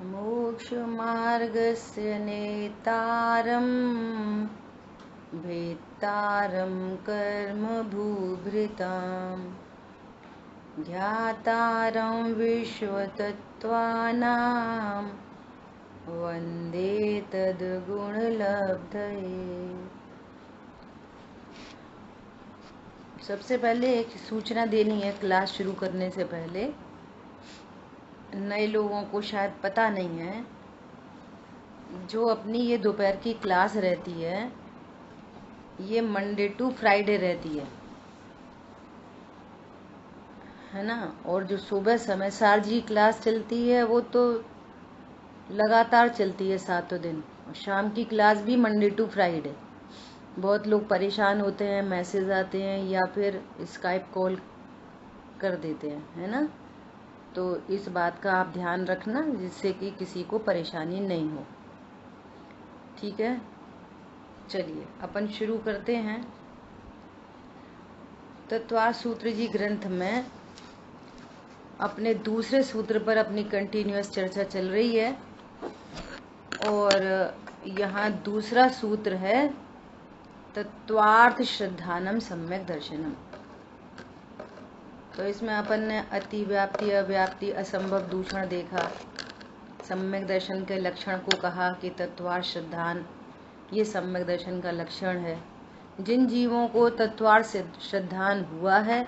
मोक्षमार्गस्य नेतारं भेत्तारं कर्मभूभृतां ध्यातारं विश्वतत्त्वानां वन्दे तद्गुणलब्धये। सबसे पहले एक सूचना देनी है क्लास शुरू करने से पहले। नए लोगों को शायद पता नहीं है, जो अपनी ये दोपहर की क्लास रहती है ये मंडे टू फ्राइडे रहती है ना। और जो सुबह समय सारजी क्लास चलती है वो तो लगातार चलती है 7 दिन, और शाम की क्लास भी मंडे टू फ्राइडे। बहुत लोग परेशान होते हैं, मैसेज आते हैं या फिर स्काइप कॉल कर देते हैं, है ना। तो इस बात का आप ध्यान रखना जिससे कि किसी को परेशानी नहीं हो, ठीक है। चलिए अपन शुरू करते हैं। तत्वार सूत्र जी ग्रंथ में अपने दूसरे सूत्र पर अपनी कंटिन्यूअस चर्चा चल रही है, और यहाँ दूसरा सूत्र है तत्वार्थ श्रद्धानम सम्यक दर्शनम। तो इसमें अपन ने अति व्याप्ति, अव्याप्ति, असंभव, दूषण देखा। सम्यक दर्शन के लक्षण को कहा कि तत्वार्थ श्रद्धान ये सम्यक दर्शन का लक्षण है। जिन जीवों को तत्वार्थ श्रद्धान हुआ है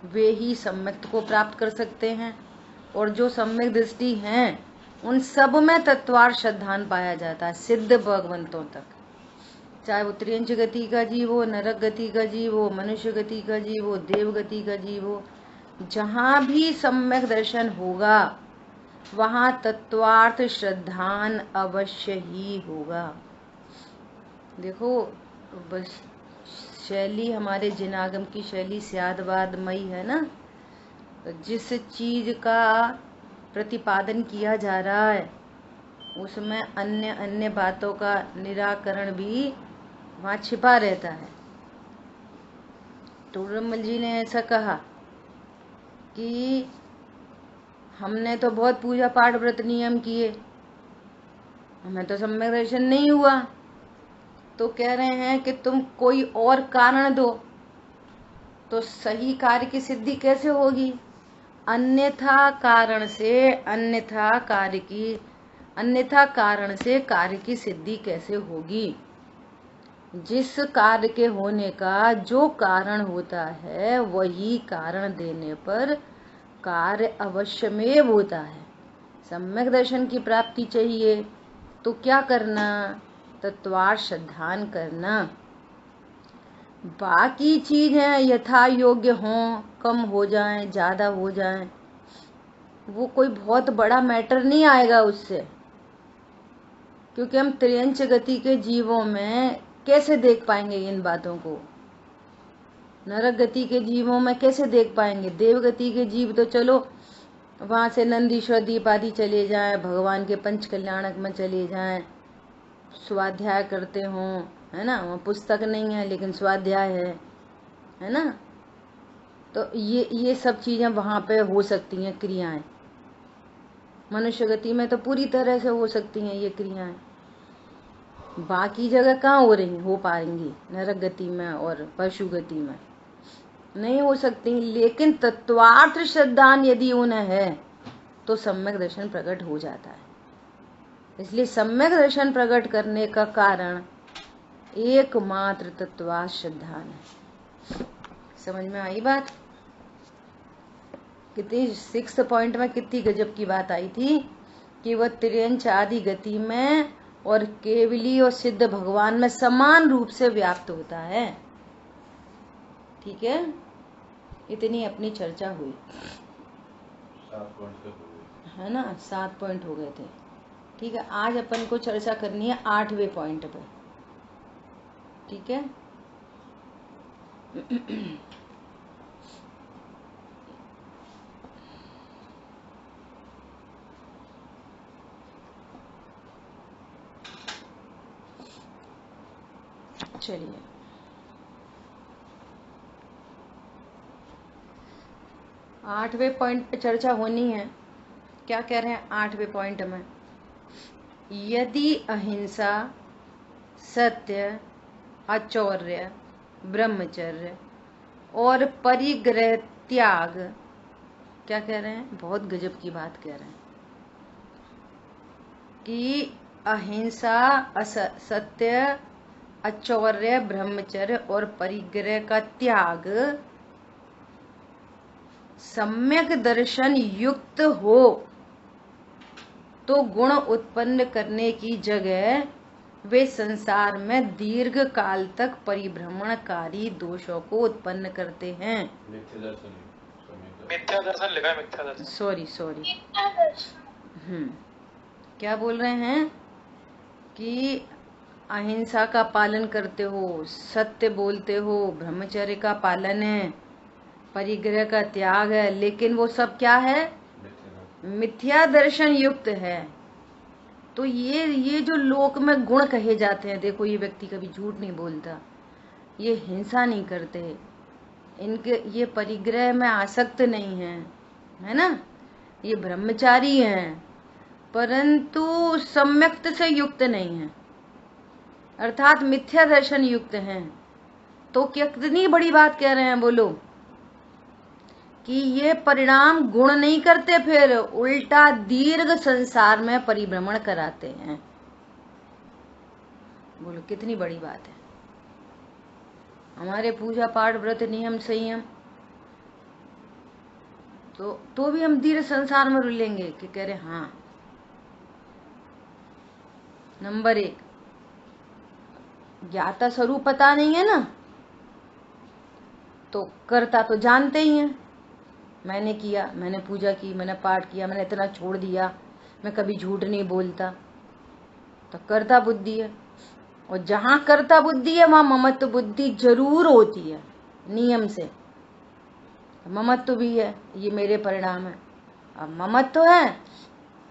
वे ही सम्यक को प्राप्त कर सकते हैं, और जो सम्यक दृष्टि हैं उन सब में तत्वार्थ श्रद्धान पाया जाता है सिद्ध भगवंतों तक। चाहे वो त्रियंच गति का जीव हो, नरक गति का जीव हो, मनुष्य गति का जीव हो, देव गति का जीव हो, जहाँ भी सम्यक दर्शन होगा वहाँ तत्वार्थ श्रद्धान अवश्य ही होगा। देखो बस शैली हमारे जिनागम की शैली स्यादवादमयी है ना। जिस चीज का प्रतिपादन किया जा रहा है उसमें अन्य अन्य बातों का निराकरण भी वहाँ छिपा रहता है। टूरमल जी ने ऐसा कहा कि हमने तो बहुत पूजा पाठ व्रत नियम किए, हमें तो सम्यक दर्शन नहीं हुआ। तो कह रहे हैं कि तुम कोई और कारण दो तो सही कार्य की सिद्धि कैसे होगी। अन्यथा कारण से कार्य की सिद्धि कैसे होगी। जिस कार्य के होने का जो कारण होता है वही कारण देने पर कार्य अवश्यमेव होता है। सम्यक दर्शन की प्राप्ति चाहिए तो क्या करना, तत्वार्थ श्रद्धान करना। बाकी चीजें यथा योग्य हों, कम हो जाएं, ज्यादा हो जाएं, वो कोई बहुत बड़ा मैटर नहीं आएगा उससे, क्योंकि हम त्रियंच गति के जीवों में कैसे देख पाएंगे इन बातों को। नरक गति के जीवों में कैसे देख पाएंगे। देव गति के जीव तो चलो वहां से नंदीश्वर दीप आदि चले जाएं, भगवान के पंच कल्याणक में चले जाएं, स्वाध्याय करते हों, है ना। वहाँ पुस्तक नहीं है लेकिन स्वाध्याय है ना। तो ये सब चीजें वहां पे हो सकती हैं क्रियाएं। मनुष्य गति में तो पूरी तरह से हो सकती हैं ये क्रियाएं, बाकी जगह कहाँ हो पाएंगी। नरक गति में और पशु गति में नहीं हो सकती। लेकिन तत्वार्थ श्रद्धान यदि उन्हें है तो सम्यक दर्शन प्रकट हो जाता है। इसलिए सम्यक दर्शन प्रकट करने का कारण एकमात्र तत्वार्थ श्रद्धान है। समझ में आई बात। कितनी 6th पॉइंट में कितनी गजब की बात आई थी कि वह त्रियंच आदि गति में और केवली और सिद्ध भगवान में समान रूप से व्याप्त होता है। ठीक है, इतनी अपनी चर्चा हुई, 7 पॉइंट है ना। 7 पॉइंट हो गए थे। ठीक है, आज अपन को चर्चा करनी है 8वें पॉइंट पे। ठीक है। चलिए, आठवें पॉइंट पे चर्चा होनी है क्या कह रहे हैं 8वें पॉइंट में, यदि अहिंसा, सत्य, अचौर्य, ब्रह्मचर्य और परिग्रह त्याग, क्या कह रहे हैं, बहुत गजब की बात कह रहे हैं कि अहिंसा, सत्य, अचौर्य, ब्रह्मचर्य और परिग्रह का त्याग सम्यक दर्शन युक्त हो तो गुण उत्पन्न करने की जगह वे संसार में दीर्घ काल तक परिभ्रमणकारी दोषों को उत्पन्न करते हैं। मिथ्या दर्शन लिखा है, मिथ्या दर्शन। सॉरी क्या बोल रहे हैं कि अहिंसा का पालन करते हो, सत्य बोलते हो, ब्रह्मचर्य का पालन है, परिग्रह का त्याग है, लेकिन वो सब क्या है, मिथ्या दर्शन युक्त है। तो ये जो लोक में गुण कहे जाते हैं, देखो ये व्यक्ति कभी झूठ नहीं बोलता, ये हिंसा नहीं करते, इनके ये परिग्रह में आसक्त नहीं है ना, ये ब्रह्मचारी हैं, परंतु सम्यक्त से युक्त नहीं है, अर्थात मिथ्या दर्शन युक्त हैं। तो कितनी बड़ी बात कह रहे हैं बोलो, कि ये परिणाम गुण नहीं करते, फिर उल्टा दीर्घ संसार में परिभ्रमण कराते हैं। बोलो कितनी बड़ी बात है। हमारे पूजा पाठ, व्रत, नियम, संयम तो भी हम दीर्घ संसार में रुलेंगे कि कह रहे हाँ। नंबर 1, ज्ञाता स्वरूप पता नहीं है ना, तो करता तो जानते ही हैं, मैंने किया, मैंने पूजा की, मैंने पाठ किया, मैंने इतना छोड़ दिया, मैं कभी झूठ नहीं बोलता, तो कर्ता बुद्धि है। और जहां कर्ता बुद्धि है वहां ममत्व बुद्धि जरूर होती है, नियम से। ममत्व भी है, ये मेरे परिणाम है। अब ममत्व है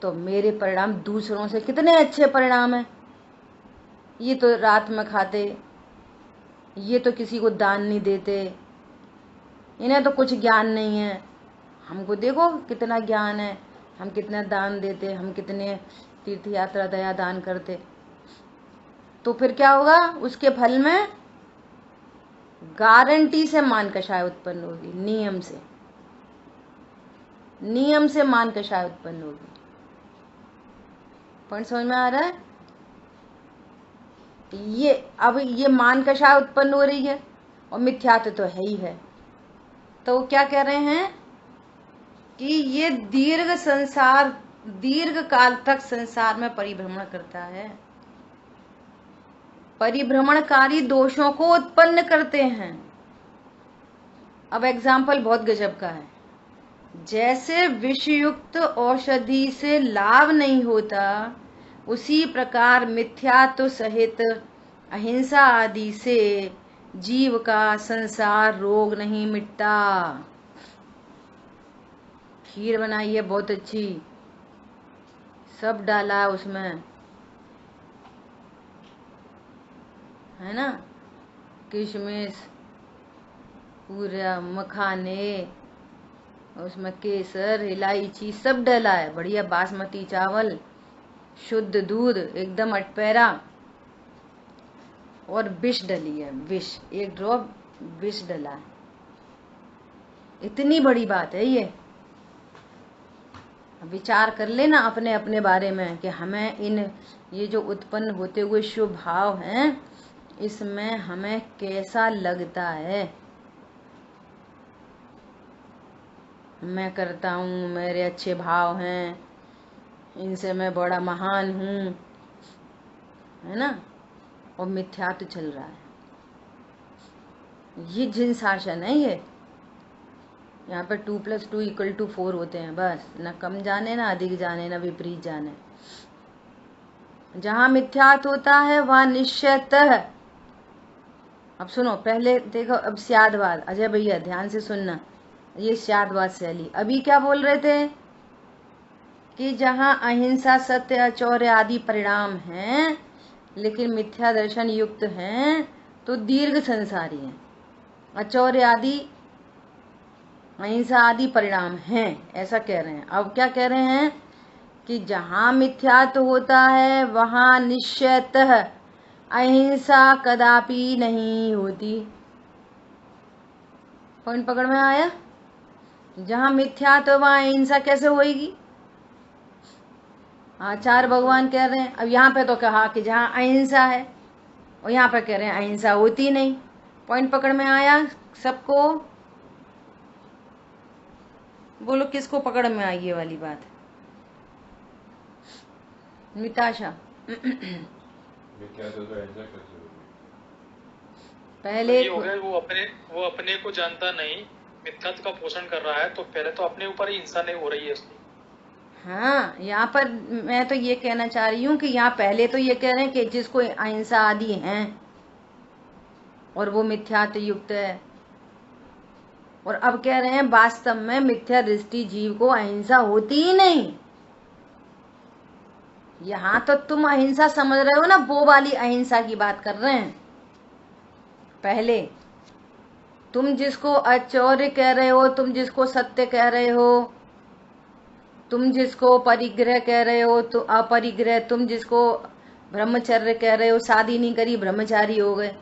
तो मेरे परिणाम दूसरों से कितने अच्छे परिणाम है। ये तो रात में खाते, ये तो किसी को दान नहीं देते, इन्हें तो कुछ ज्ञान नहीं है, हमको देखो कितना ज्ञान है, हम कितना दान देते, हम कितने तीर्थ यात्रा दया दान करते। तो फिर क्या होगा, उसके फल में गारंटी से मान कषाय उत्पन्न होगी, नियम से मान कषाय उत्पन्न होगी। पॉइंट समझ में आ रहा है? अब ये मान कषाय उत्पन्न हो रही है और मिथ्यात्व तो है ही है। तो क्या कह रहे हैं कि ये दीर्घ काल तक संसार में परिभ्रमण करता है, परिभ्रमणकारी दोषों को उत्पन्न करते हैं। अब एग्जाम्पल बहुत गजब का है, जैसे विषयुक्त औषधि से लाभ नहीं होता, उसी प्रकार मिथ्यात्व सहित अहिंसा आदि से जीव का संसार रोग नहीं मिटता। खीर बनाई है बहुत अच्छी, सब डाला है उसमें, है ना, किशमिश, पूरा मखाने, उसमें केसर, इलायची सब डाला है, बढ़िया बासमती चावल, शुद्ध दूध, एकदम अटपैरा, और विष डली है, विष, 1 ड्रॉप विष डला है। इतनी बड़ी बात है ये। विचार कर लेना अपने अपने बारे में कि हमें ये जो उत्पन्न होते हुए शुभ भाव हैं, इसमें हमें कैसा लगता है। मैं करता हूँ, मेरे अच्छे भाव हैं, इनसे मैं बड़ा महान हूँ, है ना, और मिथ्यात्व चल रहा है। ये जिन शासन है ये, यहाँ पे 2 + 2 = 4 होते हैं, बस, ना कम जाने, ना अधिक जाने, ना विपरीत जाने। जहां मिथ्यात्व होता है वहां निश्चयतः, अब सुनो, पहले देखो, अब स्यादवाद, अजय भैया ध्यान से सुनना, ये स्यादवाद शैली। अभी क्या बोल रहे थे कि जहां अहिंसा, सत्य, अचौर्य आदि परिणाम हैं, लेकिन मिथ्या दर्शन युक्त हैं, तो दीर्घ संसारी हैं। अचौर्य आदि अहिंसा आदि परिणाम हैं, ऐसा कह रहे हैं। अब क्या कह रहे हैं कि जहां मिथ्यात्व होता है वहां निश्चयतः अहिंसा कदापि नहीं होती। पॉइंट पकड़ में आया? जहां मिथ्यात्व वहां अहिंसा कैसे होगी? आचार्य भगवान कह रहे हैं। अब यहाँ पे तो कहा कि जहां अहिंसा है, और यहाँ पे कह रहे हैं अहिंसा होती नहीं। पॉइंट पकड़ में आया सबको? बोलो किसको पकड़ में आई ये वाली बात? मिताशा। पहले ये हो गया, वो अपने को जानता नहीं, मिथ्यात्व का पोषण कर रहा है, तो पहले तो अपने ऊपर ही हिंसा नहीं हो रही है उसकी। हाँ, यहाँ पर मैं तो ये कहना चाह रही हूँ कि यहाँ पहले तो ये कह रहे हैं कि जिसको अहिंसा आदि हैं और वो मिथ्यात्व युक्त है, और अब कह रहे हैं वास्तव में मिथ्या दृष्टि जीव को अहिंसा होती ही नहीं। यहाँ तो तुम अहिंसा समझ रहे हो ना, वो वाली अहिंसा की बात कर रहे हैं। पहले तुम जिसको अचौर्य कह रहे हो, तुम जिसको सत्य कह रहे हो, तुम जिसको परिग्रह कह रहे हो, तो अपरिग्रह, तुम जिसको ब्रह्मचर्य कह रहे हो, शादी नहीं करी ब्रह्मचारी हो गए।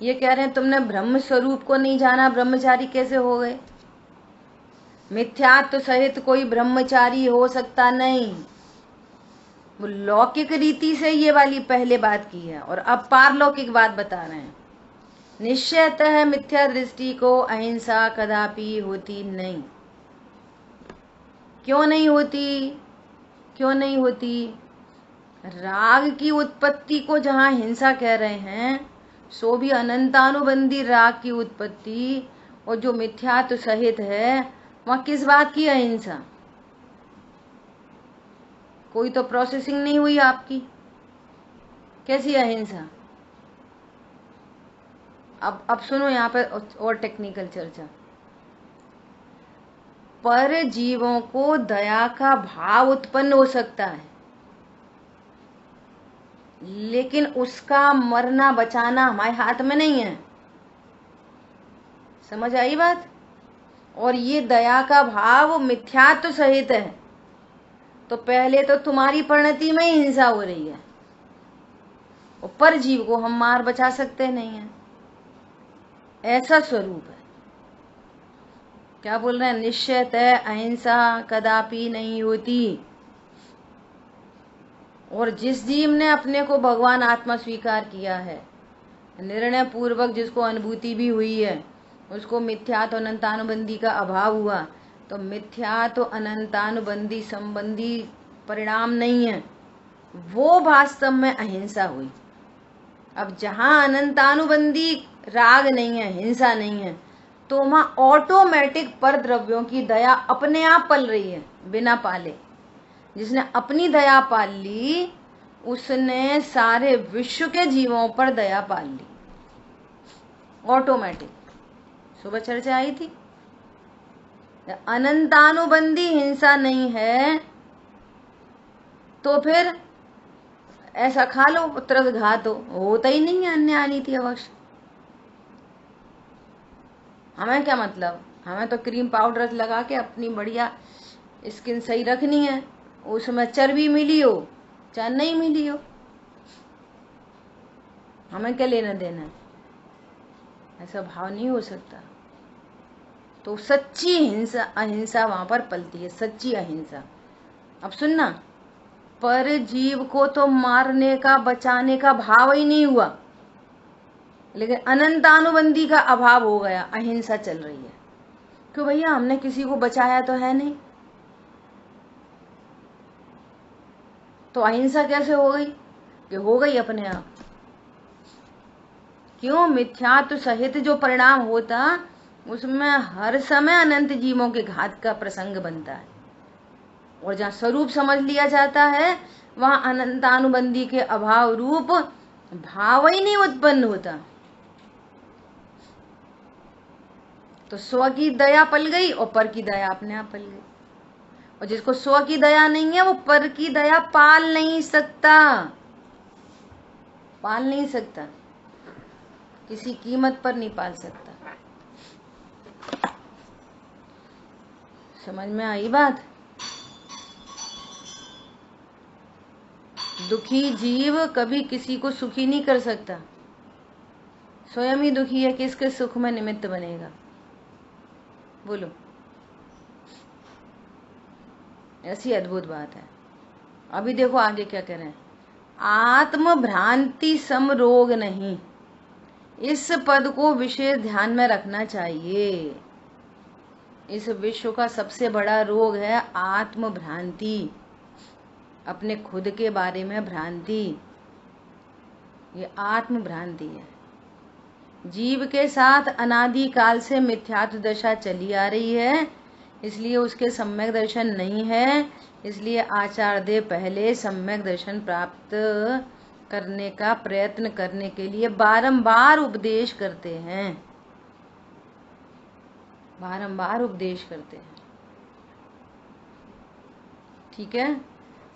ये कह रहे हैं तुमने ब्रह्म स्वरूप को नहीं जाना, ब्रह्मचारी कैसे हो गए? मिथ्यात्व सहित कोई ब्रह्मचारी हो सकता नहीं। वो लौकिक रीति से ये वाली पहले बात की है, और अब पारलौकिक बात बता रहे हैं। निश्चयतः मिथ्या दृष्टि को अहिंसा कदापि होती नहीं। क्यों नहीं होती? क्यों नहीं होती? राग की उत्पत्ति को जहां हिंसा कह रहे हैं, सो भी अनंतानुबंधी राग की उत्पत्ति और जो मिथ्यात्व सहित है, वहां किस बात की अहिंसा? कोई तो प्रोसेसिंग नहीं हुई आपकी, कैसी अहिंसा? अब सुनो यहाँ पे और टेक्निकल चर्चा। पर जीवों को दया का भाव उत्पन्न हो सकता है, लेकिन उसका मरना बचाना हमारे हाथ में नहीं है। समझ आई बात? और ये दया का भाव मिथ्यात्व सहित है, तो पहले तो तुम्हारी परिणति में ही हिंसा हो रही है, और पर जीव को हम मार बचा सकते नहीं है, ऐसा स्वरूप है। क्या बोल रहे हैं? निश्चयतः अहिंसा कदापि नहीं होती। और जिस जीव ने अपने को भगवान आत्मा स्वीकार किया है, निर्णय पूर्वक जिसको अनुभूति भी हुई है, उसको मिथ्यात्व अनंतानुबंधी का अभाव हुआ, तो मिथ्यात्व अनंतानुबंधी संबंधी परिणाम नहीं है, वो वास्तव में अहिंसा हुई। अब जहां अनंतानुबंधी राग नहीं है, हिंसा नहीं है, तो वहां ऑटोमेटिक पर द्रव्यों की दया अपने आप पल रही है, बिना पाले। जिसने अपनी दया पाल ली, उसने सारे विश्व के जीवों पर दया पाल ली, ऑटोमेटिक। सुबह चर्चा आई थी, अनंतानुबंधी हिंसा नहीं है तो फिर ऐसा खा लो तरस घात होता ही नहीं है, अन्य अनीति अवश्य। हमें क्या मतलब, हमें तो क्रीम पाउडर लगा के अपनी बढ़िया स्किन सही रखनी है, उसमें चर्बी मिली हो चाहे नहीं मिली हो, हमें क्या लेना देना है? ऐसा भाव नहीं हो सकता। तो सच्ची हिंसा अहिंसा वहां पर पलती है, सच्ची अहिंसा। अब सुनना, पर जीव को तो मारने का बचाने का भाव ही नहीं हुआ, लेकिन अनंतानुबंधी का अभाव हो गया, अहिंसा चल रही है। क्यों भैया? हमने किसी को बचाया तो है नहीं, तो अहिंसा कैसे हो गई? कि हो गई अपने आप। क्यों? मिथ्यात्व सहित जो परिणाम होता, उसमें हर समय अनंत जीवों के घात का प्रसंग बनता है, और जहाँ स्वरूप समझ लिया जाता है, वहां अनंतानुबंधी के अभाव रूप भाव ही नहीं उत्पन्न होता। तो स्व की दया पल गई और पर की दया अपने आप पल गई, और जिसको स्व की दया नहीं है, वो पर की दया पाल नहीं सकता, पाल नहीं सकता, किसी कीमत पर नहीं पाल सकता। समझ में आई बात? दुखी जीव कभी किसी को सुखी नहीं कर सकता, स्वयं ही दुखी है, किसके सुख में निमित्त बनेगा? बोलो। ऐसी अद्भुत बात है। अभी देखो आगे क्या कह रहे हैं, आत्म भ्रांति सम रोग नहीं, इस पद को विशेष ध्यान में रखना चाहिए। इस विश्व का सबसे बड़ा रोग है आत्म भ्रांति, अपने खुद के बारे में भ्रांति। ये आत्म भ्रांति है। जीव के साथ अनादि काल से मिथ्यात्व दशा चली आ रही है, इसलिए उसके सम्यक दर्शन नहीं है। इसलिए आचार्य देव पहले सम्यक दर्शन प्राप्त करने का प्रयत्न करने के लिए बारंबार उपदेश करते हैं, बारंबार उपदेश करते हैं। ठीक है।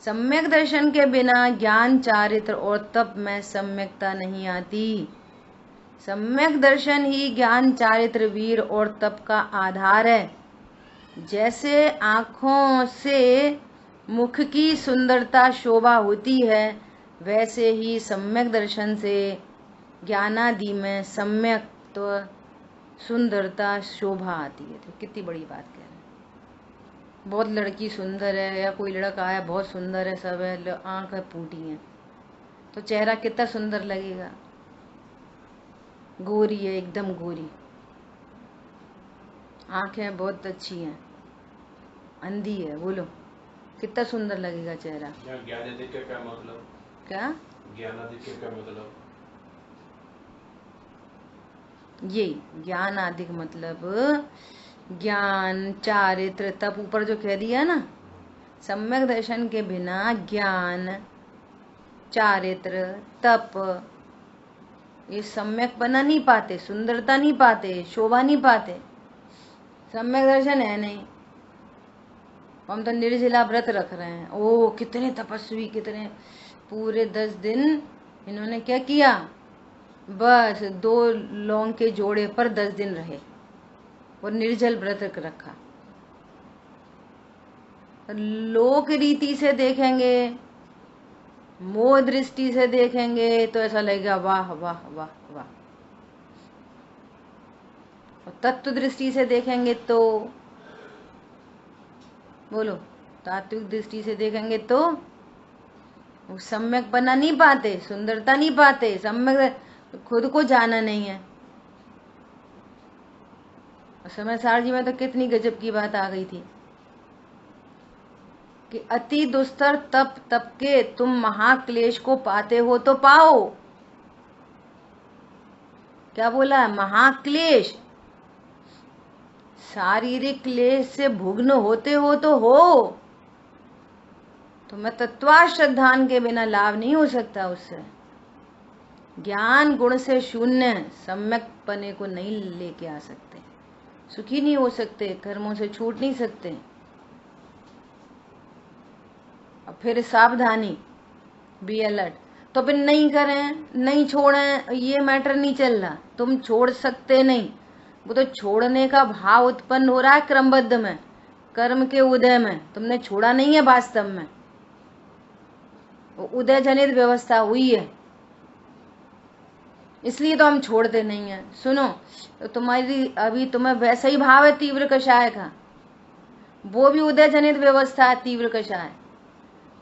सम्यक दर्शन के बिना ज्ञान, चारित्र और तप में सम्यकता नहीं आती। सम्यक दर्शन ही ज्ञान, चारित्र, वीर और तप का आधार है। जैसे आँखों से मुख की सुंदरता शोभा होती है, वैसे ही सम्यक दर्शन से ज्ञानादि में सम्यक्त्व, सुंदरता, शोभा आती है। तो कितनी बड़ी बात कह रहे हैं। बहुत लड़की सुंदर है या कोई लड़का है बहुत सुंदर है, सब है, आँख फूटी है, तो चेहरा कितना सुंदर लगेगा। गोरी है, एकदम गोरी, आंखें बहुत अच्छी हैं, अंधी है, बोलो कितना सुंदर लगेगा चेहरा। ज्ञानादित्य का क्या मतलब? क्या ज्ञानादित्य का मतलब? ये ज्ञान आदि मतलब ज्ञान, चारित्र, तप, ऊपर जो कह दिया ना, सम्यक दर्शन के बिना ज्ञान, चारित्र, तप, ये सम्यक बना नहीं पाते, सुंदरता नहीं पाते, शोभा नहीं पाते। सम्यक दर्शन है नहीं। हम तो निर्जला व्रत रख रहे हैं। ओ कितने तपस्वी, कितने पूरे 10 दिन इन्होंने क्या किया, बस 2 लौंग के जोड़े पर 10 दिन रहे और निर्जल व्रत रखा। लोक रीति से देखेंगे, मोह दृष्टि से देखेंगे तो ऐसा लगेगा वाह वाह वाह वाह, और तत्व दृष्टि से देखेंगे तो बोलो, तात्विक दृष्टि से देखेंगे तो वो सम्यक बना नहीं पाते, सुंदरता नहीं पाते, सम्यक खुद को जाना नहीं है। समय सार जी में तो कितनी गजब की बात आ गई थी कि अति दुस्तर तप तप के तुम महाक्लेश को पाते हो तो पाओ। क्या बोला है? महाक्लेश, शारीरिक क्लेश से भुग्न होते हो तो हो, तो मैं तत्वाश्रद्धान के बिना लाभ नहीं हो सकता उससे। ज्ञान गुण से शून्य सम्यक पने को नहीं लेके आ सकते, सुखी नहीं हो सकते, कर्मों से छूट नहीं सकते। और फिर सावधानी, बी अलर्ट। तो फिर नहीं करें, नहीं छोड़ें, ये मैटर नहीं चल रहा, तुम छोड़ सकते नहीं। वो तो छोड़ने का भाव उत्पन्न हो रहा है क्रमबद्ध में, कर्म के उदय में, तुमने छोड़ा नहीं है वास्तव में, वो उदय जनित व्यवस्था हुई है, इसलिए तो हम छोड़ते नहीं है। सुनो, तो तुम्हारी अभी तुम्हें वैसा ही भाव है तीव्र कषाय का, वो भी उदय जनित व्यवस्था है तीव्र कषाय।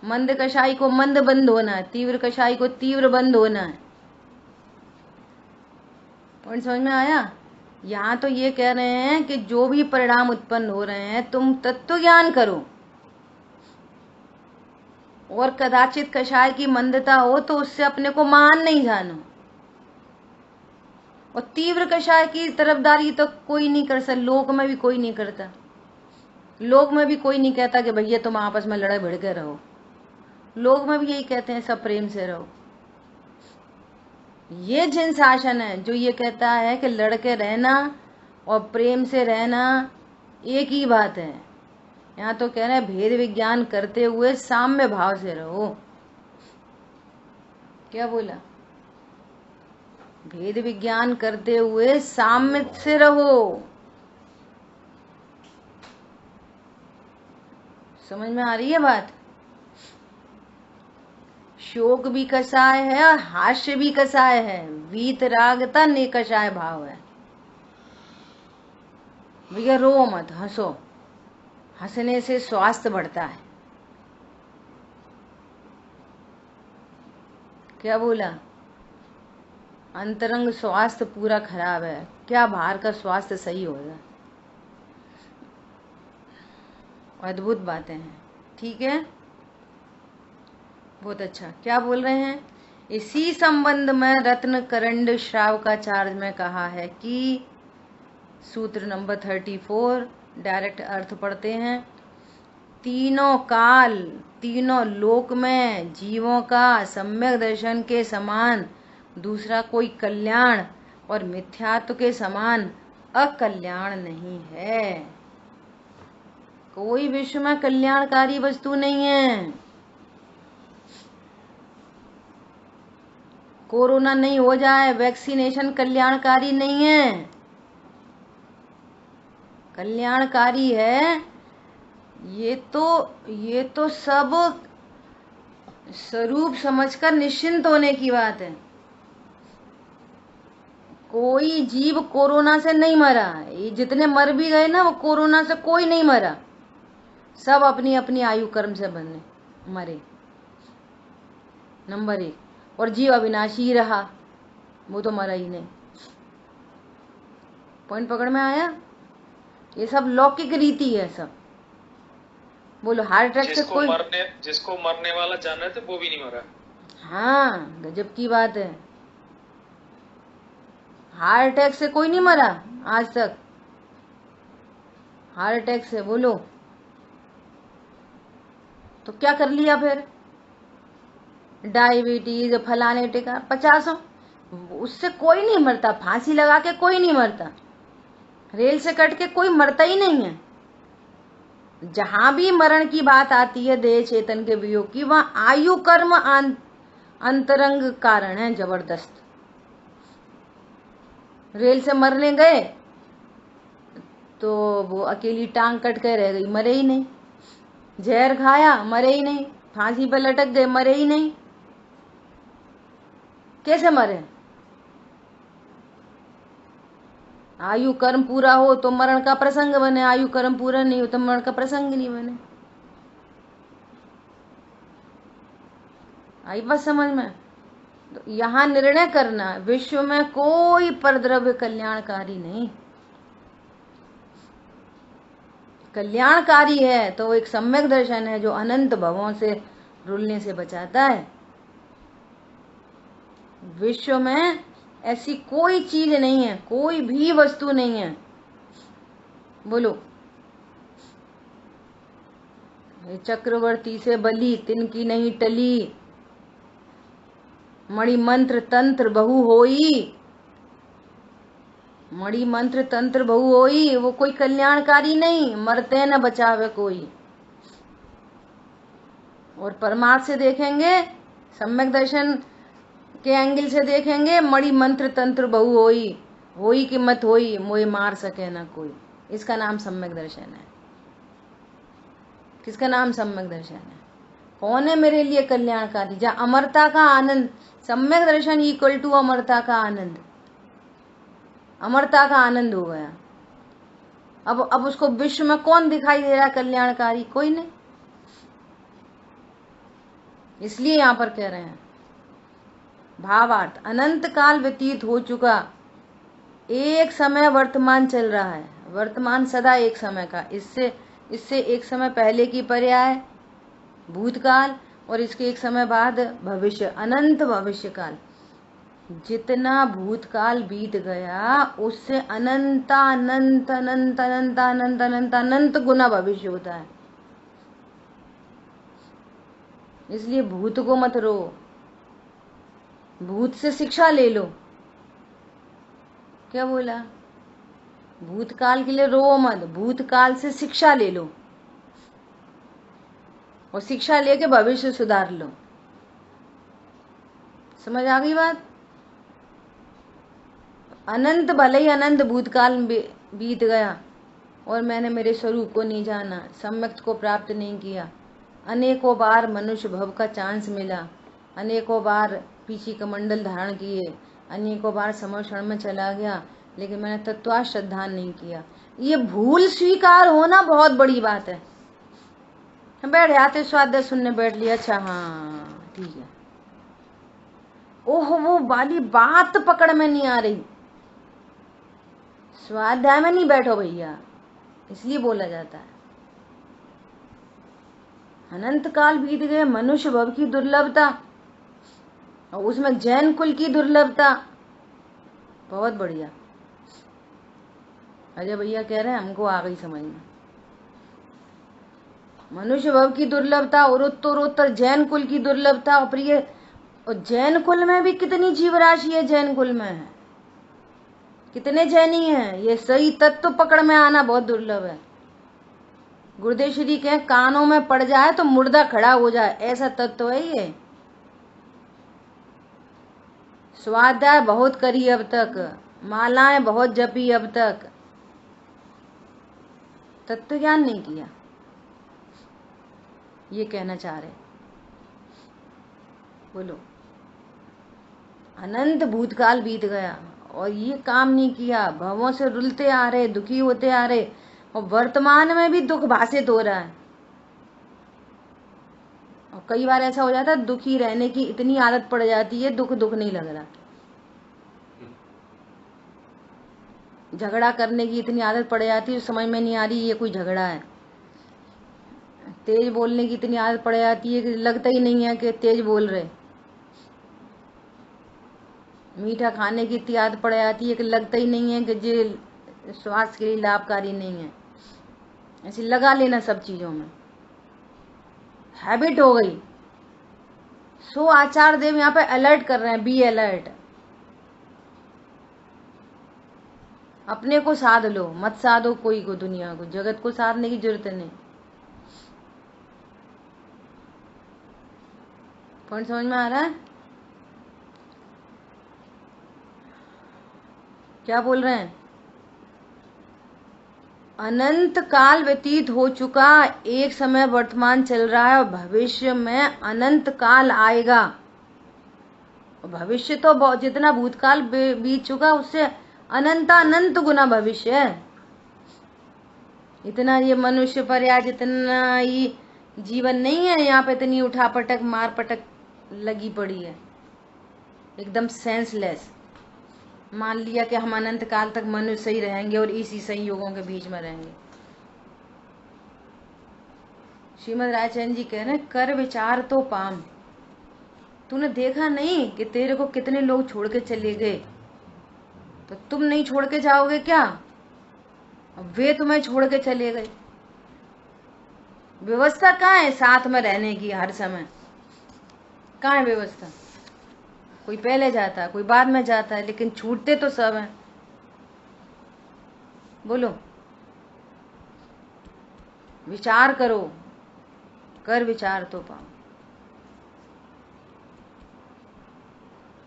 मंद कषाई को मंद बंद होना है, तीव्र कषाई को तीव्र बंद होना है। पॉइंट समझ में आया? यहाँ तो ये कह रहे हैं कि जो भी परिणाम उत्पन्न हो रहे हैं तुम तत्व ज्ञान करो, और कदाचित कषाय की मंदता हो तो उससे अपने को महान नहीं जानो। और तीव्र कषाय की तरफदारी तो कोई नहीं कर सकता, लोक में भी कोई नहीं करता। लोक में भी कोई नहीं कहता कि भैया तुम आपस में लड़े भिड़ के रहो, लोग में भी यही कहते हैं सब प्रेम से रहो। ये जिन शासन है जो ये कहता है कि लड़के रहना और प्रेम से रहना एक ही बात है। यहाँ तो कह रहे हैं भेद विज्ञान करते हुए साम्य भाव से रहो। क्या बोला? भेद विज्ञान करते हुए साम्य से रहो। समझ में आ रही है बात? शोक भी कसाय है और हास्य भी कसाय है, वीतरागता ने कसाय भाव है। भैया रो मत, हंसो, हंसने से स्वास्थ्य बढ़ता है। क्या बोला? अंतरंग स्वास्थ्य पूरा खराब है, क्या बाहर का स्वास्थ्य सही होगा? अद्भुत बातें हैं, ठीक है, बहुत अच्छा। क्या बोल रहे हैं? इसी संबंध में रत्न करंड श्रावकाचार्य में कहा है कि सूत्र नंबर 34 डायरेक्ट अर्थ पढ़ते हैं। तीनों काल, तीनों लोक में जीवों का सम्यक दर्शन के समान दूसरा कोई कल्याण और मिथ्यात्व के समान अकल्याण नहीं है। कोई विश्व में कल्याणकारी वस्तु नहीं है। कोरोना नहीं हो जाए, वैक्सीनेशन कल्याणकारी नहीं है। कल्याणकारी है ये तो सब स्वरूप समझकर निश्चिंत होने की बात है। कोई जीव कोरोना से नहीं मरा, ये जितने मर भी गए ना, वो कोरोना से कोई नहीं मरा, सब अपनी अपनी आयु कर्म से बने मरे, नंबर 1। और जीव अविनाशी ही रहा, वो तो मरा ही नहीं। पॉइंट पकड़ में आया? ये सब लौकिक रीति है सब। बोलो हार्ट अटैक से कोई, जिसको मरने वाला जान रहे थे वो भी नहीं मरा। हाँ, गजब की बात है। हार्ट अटैक से कोई नहीं मरा आज तक। हार्ट अटैक से बोलो तो क्या कर लिया फिर? डायबिटीज, फलाने टिका 50, उससे कोई नहीं मरता। फांसी लगा के कोई नहीं मरता, रेल से कट के कोई मरता ही नहीं है। जहां भी मरण की बात आती है देह चेतन के वियोग की, वहां आयु कर्म अंतरंग कारण है जबरदस्त। रेल से मरने गए तो वो अकेली टांग कट के रह गई, मरे ही नहीं। जहर खाया, मरे ही नहीं। फांसी पर लटक गए, मरे ही नहीं। कैसे मरे? आयु कर्म पूरा हो तो मरण का प्रसंग बने, आयु कर्म पूरा नहीं हो तो मरण का प्रसंग नहीं बने। आई बात समझ में? तो यहाँ निर्णय करना, विश्व में कोई परद्रव्य कल्याणकारी नहीं। कल्याणकारी है तो वो एक सम्यक दर्शन है जो अनंत भवों से रुलने से बचाता है। विश्व में ऐसी कोई चीज नहीं है, कोई भी वस्तु नहीं है। बोलो, चक्रवर्ती से बली तिनकी नहीं टली, मणि मंत्र तंत्र बहु होई, मणि मंत्र तंत्र बहु होई, वो कोई कल्याणकारी नहीं, मरते न बचावे कोई। और परमार्थ से देखेंगे, सम्यक दर्शन के एंगल से देखेंगे, मणि मंत्र तंत्र बहु होई, होई कि मत होई, मोए मार सके ना कोई। इसका नाम सम्यक दर्शन है। किसका नाम सम्यक दर्शन है? कौन है मेरे लिए कल्याणकारी? जहाँ अमरता का आनंद, सम्यक दर्शन इक्वल टू अमरता का आनंद, अमरता का आनंद हो गया। अब उसको विश्व में कौन दिखाई दे रहा है कल्याणकारी? कोई नहीं। इसलिए यहां पर कह रहे हैं भावार्थ, अनंत काल व्यतीत हो चुका, एक समय वर्तमान चल रहा है। वर्तमान सदा एक समय का, इससे एक समय पहले की पर्याय भूतकाल, और इसके एक समय बाद भविष्य, अनंत भविष्य काल। जितना भूतकाल बीत गया उससे अनंत अनंत अनंत अनंत अनंत अनंत अनंत गुना भविष्य होता है। इसलिए भूत को मत रो, भूत से शिक्षा ले लो। क्या बोला? भूतकाल के लिए रो मत, भूतकाल से शिक्षा ले लो, और शिक्षा लेके भविष्य सुधार लो। समझ आ गई बात? अनंत भले ही अनंत भूतकाल बीत गया, और मैंने मेरे स्वरूप को नहीं जाना, सम्यक्त को प्राप्त नहीं किया। अनेकों बार मनुष्य भव का चांस मिला, अनेकों बार पीछे कमंडल धारण किए, अनेकों बार समर्षण में चला गया, लेकिन मैंने तत्वार्थ श्रद्धा नहीं किया। ये भूल स्वीकार होना बहुत बड़ी बात है। हम बैठ जाते स्वाध्याय सुनने बैठ लिया, अच्छा हाँ ठीक है, ओह वो वाली बात पकड़ में नहीं आ रही, स्वाध्याय में नहीं बैठो भैया, इसलिए बोला जाता है। अनंत काल बीत गए, मनुष्य भव की दुर्लभता और उसमें जैन कुल की दुर्लभता, बहुत बढ़िया। अजय भैया कह रहे हैं हमको आ गई समझ में। मनुष्य भव की दुर्लभता और उत्तरोत्तर जैन कुल की दुर्लभता। और प्रिय, और जैन कुल में भी कितनी जीव राशि है, जैन कुल में है कितने जैनी हैं, ये सही तत्व पकड़ में आना बहुत दुर्लभ है। गुरुदेव श्री के कानों में पड़ जाए तो मुर्दा खड़ा हो जाए, ऐसा तत्व है ये। स्वाध्याय बहुत करी अब तक, मालाएं बहुत जपी अब तक, तत्व ज्ञान नहीं किया, ये कहना चाह रहे। बोलो, अनंत भूतकाल बीत गया और ये काम नहीं किया, भवों से रुलते आ रहे, दुखी होते आ रहे, और वर्तमान में भी दुख भाषित हो रहा है। और कई बार ऐसा हो जाता है दुखी रहने की इतनी आदत पड़ जाती है, दुख दुख नहीं लग रहा। झगड़ा करने की इतनी आदत पड़ जाती है, समझ में नहीं आ रही ये कोई झगड़ा है। तेज बोलने की इतनी आदत पड़ जाती है कि लगता ही नहीं है कि तेज बोल रहे। मीठा खाने की इतनी आदत पड़ जाती है कि लगता ही नहीं है कि ये स्वास्थ्य के लिए लाभकारी नहीं है। ऐसे लगा लेना सब चीजों में, हैबिट हो गई। सो आचार्य देव यहाँ पे अलर्ट कर रहे हैं, बी अलर्ट। अपने को साध लो, मत साधो कोई को, दुनिया को, जगत को साधने की जरूरत नहीं। पॉइंट समझ में आ रहा है? क्या बोल रहे हैं? अनंत काल व्यतीत हो चुका, एक समय वर्तमान चल रहा है और भविष्य में अनंत काल आएगा। भविष्य तो जितना भूतकाल बीत चुका उससे अनंत गुना भविष्य है। इतना ये मनुष्य पर या जितना ही जीवन नहीं है, यहाँ पे इतनी उठापटक मार पटक लगी पड़ी है, एकदम सेंसलेस। मान लिया कि हम अनंत काल तक मनुष्य ही रहेंगे और इसी संयोगों के बीच में रहेंगे। श्रीमद रायचंद जी कह रहे हैं, कर विचार तो पाम। तूने देखा नहीं कि तेरे को कितने लोग छोड़ के चले गए, तो तुम नहीं छोड़ के जाओगे क्या? वे तुम्हें छोड़ के चले गए। व्यवस्था कहाँ है साथ में रहने की हर समय? कहाँ है व्यवस्था? कोई पहले जाता है, कोई बाद में जाता है, लेकिन छूटते तो सब हैं। बोलो, विचार करो, कर विचार तो पाओ।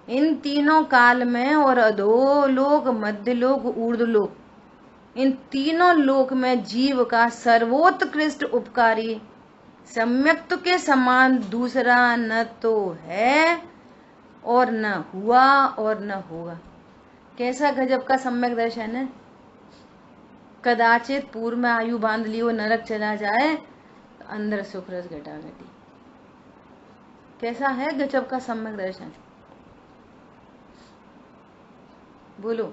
इन तीनों काल में और अधोलोक, मध्यलोक, ऊर्ध्वलोक, इन तीनों लोक में जीव का सर्वोत्कृष्ट उपकारी सम्यक्त के समान दूसरा न तो है और न हुआ और न होगा। कैसा गजब का सम्यक दर्शन है। कदाचित पूर्व में आयु बांध ली हो, नरक चला जाए तो अंदर सुख रस घटा घटी। कैसा है गजब का सम्यक दर्शन? बोलो,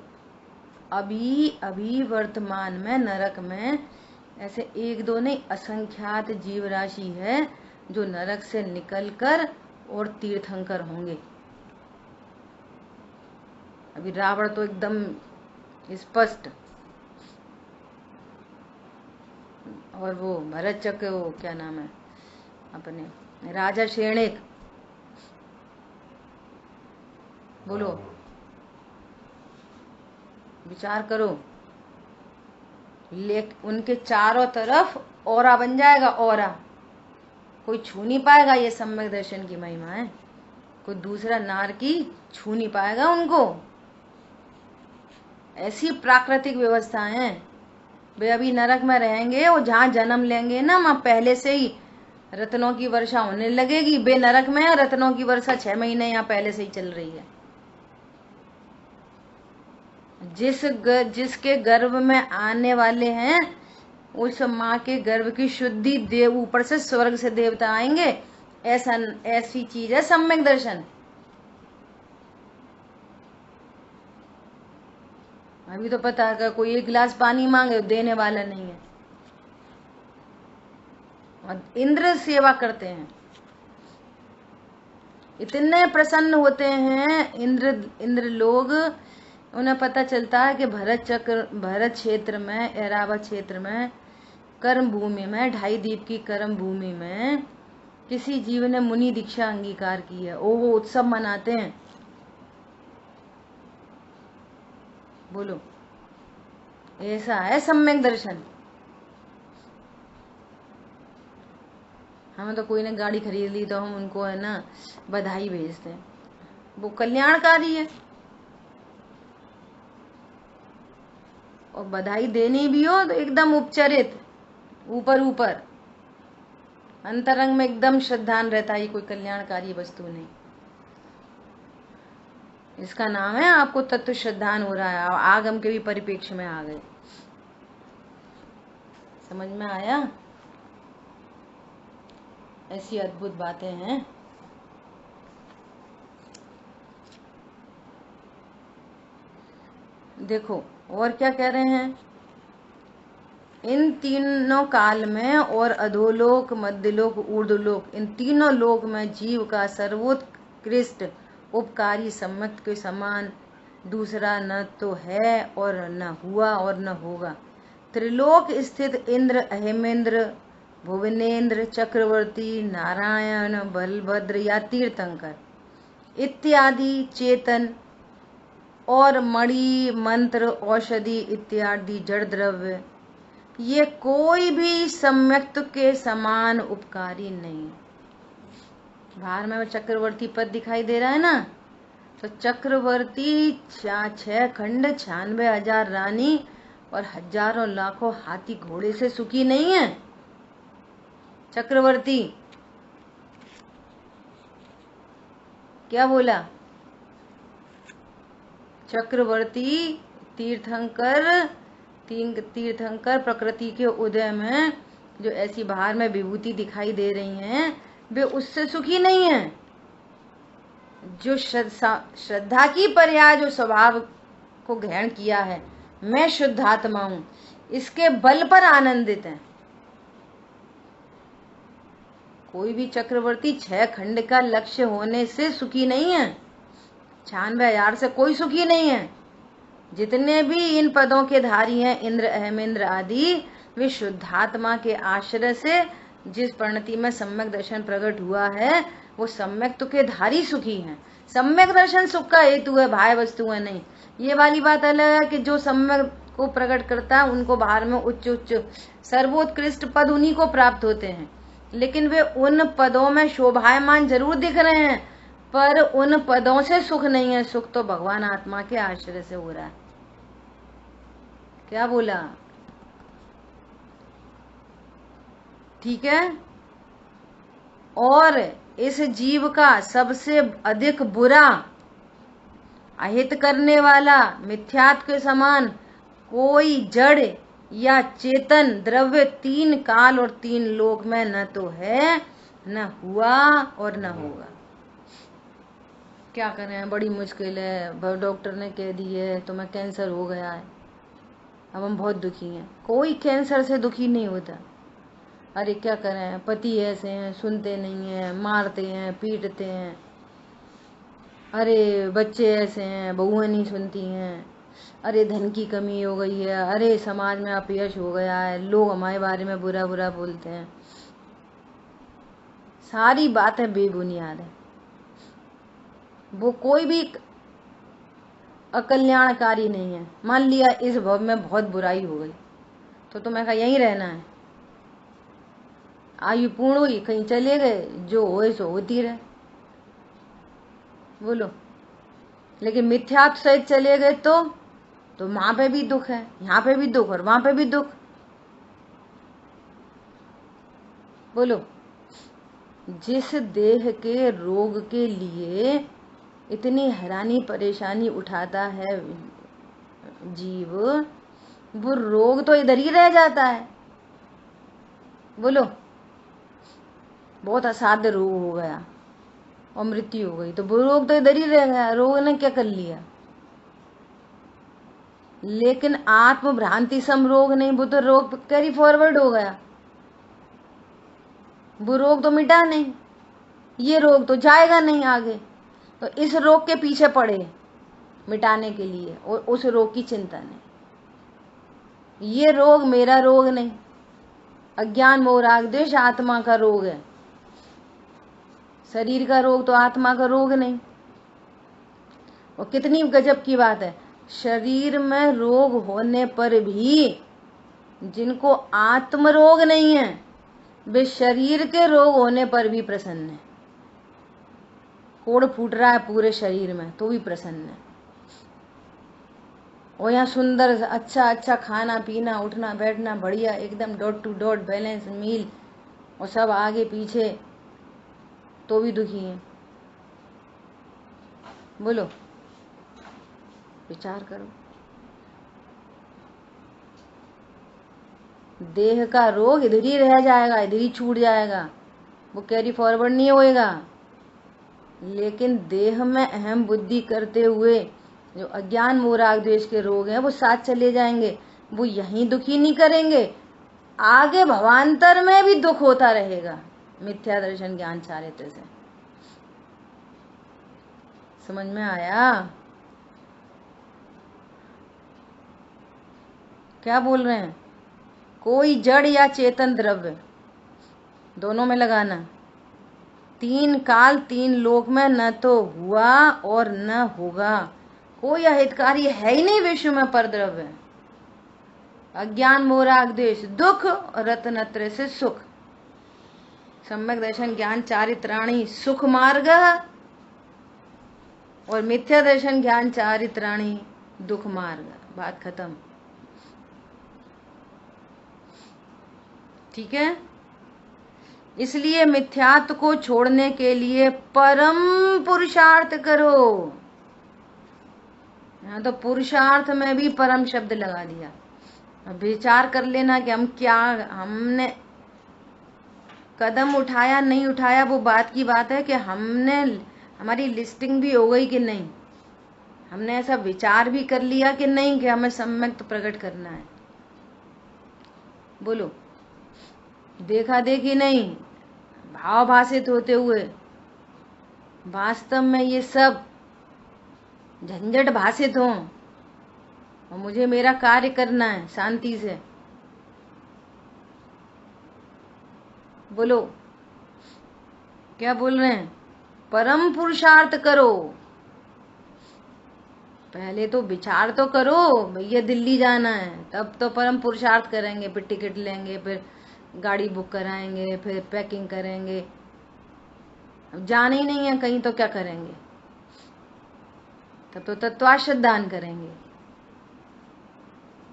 अभी अभी वर्तमान में नरक में ऐसे एक दो नहीं, असंख्यात जीव राशि है जो नरक से निकलकर और तीर्थंकर होंगे। अभी रावण तो एकदम स्पष्ट, और वो भरत चक्र, वो क्या नाम है अपने राजा शेणिक, बोलो, विचार करो। उनके चारों तरफ औरा बन जाएगा, औरा, कोई छू नहीं पाएगा। ये सम्यक दर्शन की महिमा है, कोई दूसरा नार की छू नहीं पाएगा उनको। ऐसी प्राकृतिक व्यवस्था है। वे अभी नरक में रहेंगे और जहाँ जन्म लेंगे ना वहाँ पहले से ही रत्नों की वर्षा होने लगेगी। वे नरक में है, रत्नों की वर्षा 6 महीने यहाँ पहले से ही चल रही है। जिसके गर्भ में आने वाले हैं उस माँ के गर्भ की शुद्धि देव ऊपर से स्वर्ग से देवता आएंगे। ऐसी चीज है सम्यक दर्शन। अभी तो पता है कोई 1 गिलास पानी मांगे देने वाला नहीं है। और इंद्र सेवा करते हैं, इतने प्रसन्न होते हैं इंद्र लोग। उन्हें पता चलता है कि भरत क्षेत्र में, ऐरावत क्षेत्र में, कर्म भूमि में, 2.5 दीप की कर्म भूमि में किसी जीव ने मुनि दीक्षा अंगीकार की है। वो उत्सव मनाते हैं। बोलो, ऐसा है सम्यक दर्शन। हमें तो कोई ने गाड़ी खरीद ली तो हम उनको है ना बधाई भेजते हैं, वो कल्याणकारी है। और बधाई देनी भी हो तो एकदम उपचरित, ऊपर अंतरंग में एकदम श्रद्धान रहता है, कोई कल्याणकारी वस्तु नहीं। इसका नाम है आपको तत्व श्रद्धान हो रहा है। आगम के भी परिप्रेक्ष्य में आ गए। समझ में आया? ऐसी अद्भुत बातें हैं। देखो और क्या कह रहे हैं, इन तीनों काल में और अधोलोक, मध्यलोक, ऊर्ध्वलोक, इन तीनों लोक में जीव का सर्वोत्कृष्ट उपकारी सम्मत के समान दूसरा न तो है और न हुआ और न होगा। त्रिलोक स्थित इंद्र, अहेमेंद्र, भुवनेन्द्र, चक्रवर्ती, नारायण, बलभद्र या तीर्थंकर इत्यादि चेतन और मणि, मंत्र, औषधि इत्यादि जड़ द्रव्य, ये कोई भी सम्यक्त के समान उपकारी नहीं। बाहर में चक्रवर्ती पद दिखाई दे रहा है ना, तो चक्रवर्ती 6 खंड, 96,000 रानी और हजारों लाखों हाथी घोड़े से सुखी नहीं है। चक्रवर्ती क्या बोला? चक्रवर्ती तीर्थंकर प्रकृति के उदय में जो ऐसी बाहर में विभूति दिखाई दे रही हैं, वे उससे सुखी नहीं है। जो श्रद्धा की पर्याय जो स्वभाव को ग्रहण किया है, मैं शुद्ध आत्मा हूं, इसके बल पर आनंदित है। कोई भी चक्रवर्ती 6 खंड का लक्ष्य होने से सुखी नहीं है। 96,000 से कोई सुखी नहीं है। जितने भी इन पदों के धारी हैं, इंद्र, अहेमेंद्र आदि, वे शुद्धात्मा के आश्रय से जिस परिणति में सम्यक दर्शन प्रकट हुआ है, वो सम्यक तो के धारी सुखी हैं। सम्यक दर्शन सुख का हेतु है, बाह्य वस्तु है नहीं। ये वाली बात अलग है कि जो सम्यक को प्रकट करता है उनको बाहर में उच्च सर्वोत्कृष्ट पद उन्हीं को प्राप्त होते हैं, लेकिन वे उन पदों में शोभायमान जरूर दिख रहे हैं, पर उन पदों से सुख नहीं है। सुख तो भगवान आत्मा के आश्रय से हो रहा है। क्या बोला? ठीक है। और इस जीव का सबसे अधिक बुरा, अहित करने वाला, मिथ्यात्व के समान कोई जड़ या चेतन द्रव्य 3 काल और 3 लोक में न तो है, न हुआ और न होगा। क्या करें, बड़ी मुश्किल है। डॉक्टर ने कह दी है तुम्हें कैंसर हो गया है, अब हम बहुत दुखी हैं। कोई कैंसर से दुखी नहीं होता। अरे क्या करें, पति ऐसे हैं, सुनते नहीं हैं, मारते हैं, पीटते हैं। अरे बच्चे ऐसे हैं, बहुएं नहीं सुनती हैं। अरे धन की कमी हो गई है। अरे समाज में अपयश हो गया है, लोग हमारे बारे में बुरा बुरा बोलते हैं। सारी बातें बेबुनियाद है। वो कोई भी अकल्याणकारी नहीं है। मान लिया इस भव में बहुत बुराई हो गई तो तुम्हें कहा यहीं रहना है, आयु पूर्ण हुई, कहीं चले गए, जो होए सो होती रहे। बोलो, लेकिन मिथ्यात्व सहित चले गए तो वहां पे भी दुख है, यहाँ पे भी दुख और वहां पे भी दुख। बोलो, जिस देह के रोग के लिए इतनी हैरानी परेशानी उठाता है जीव, वो रोग तो इधर ही रह जाता है। बोलो, बहुत असाध्य रोग हो गया और मृत्यु हो गई, तो वो रोग तो इधर ही रह गया, रोग ने क्या कर लिया। लेकिन आत्म भ्रांति सम रोग नहीं, वो तो रोग कैरी फॉरवर्ड हो गया, वो रोग तो मिटा नहीं, ये रोग तो जाएगा नहीं आगे। तो इस रोग के पीछे पड़े मिटाने के लिए और उस रोग की चिंता नहीं। ये रोग मेरा रोग नहीं, अज्ञान मोह राग द्वेष आत्मा का रोग है, शरीर का रोग तो आत्मा का रोग नहीं। और कितनी गजब की बात है, शरीर में रोग होने पर भी जिनको आत्म रोग नहीं है, वे शरीर के रोग होने पर भी प्रसन्न है। कोड़ फूट रहा है पूरे शरीर में तो भी प्रसन्न है। और यहाँ सुंदर अच्छा अच्छा खाना पीना उठना बैठना बढ़िया एकदम dot to dot balance meal, और सब आगे पीछे तो भी दुखी हैं। बोलो, विचार करो। देह का रोग इधर ही रह जाएगा, इधर ही छूट जाएगा, वो कैरी फॉरवर्ड नहीं होएगा। लेकिन देह में अहम बुद्धि करते हुए जो अज्ञान मोह राग द्वेष के रोग हैं वो साथ चले जाएंगे, वो यहीं दुखी नहीं करेंगे, आगे भवांतर में भी दुख होता रहेगा। मिथ्या दर्शन ज्ञान चारित्र से समझ में आया? क्या बोल रहे हैं? कोई जड़ या चेतन द्रव्य दोनों में लगाना, तीन काल तीन लोक में न तो हुआ और न होगा, कोई अहितकारी है ही नहीं विश्व में पर द्रव्य। अज्ञान मोह राग द्वेष दुख और रत्नत्रय से सुख, सम्यक दर्शन ज्ञान चारित्राणी सुख मार्ग और मिथ्या दर्शन ज्ञान चारित्राणी दुख मार्ग। बात खत्म। ठीक है, इसलिए मिथ्यात्व को छोड़ने के लिए परम पुरुषार्थ करो। यहाँ तो पुरुषार्थ में भी परम शब्द लगा दिया। अब विचार कर लेना कि हमने कदम उठाया नहीं उठाया, वो बात की बात है कि हमारी लिस्टिंग भी हो गई कि नहीं, हमने ऐसा विचार भी कर लिया कि नहीं कि हमें सम्यक प्रकट करना है। बोलो, देखा देखी नहीं, भाव भाषित होते हुए वास्तव में ये सब झंझट भाषित हो और मुझे मेरा कार्य करना है शांति से। बोलो, क्या बोल रहे हैं? परम पुरुषार्थ करो। पहले तो विचार तो करो, भैया दिल्ली जाना है, तब तो परम पुरुषार्थ करेंगे, फिर टिकट लेंगे, फिर गाड़ी बुक कराएंगे, फिर पैकिंग करेंगे। अब जाना ही नहीं है कहीं तो क्या करेंगे? तब तो तत्वाश्रद्धान दान करेंगे।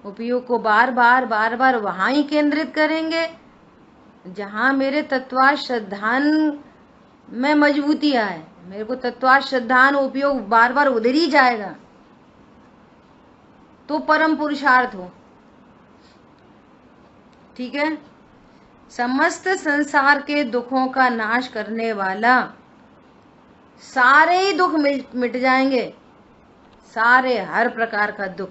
उपयोग को बार बार वहां ही केंद्रित करेंगे जहां मेरे तत्वाश्रद्धान में मजबूती आए। मेरे को तत्वाश्रद्धान उपयोग बार बार उधर ही जाएगा तो परम पुरुषार्थ हो। ठीक है, समस्त संसार के दुखों का नाश करने वाला, सारे ही दुख मिट जाएंगे, सारे हर प्रकार का दुख।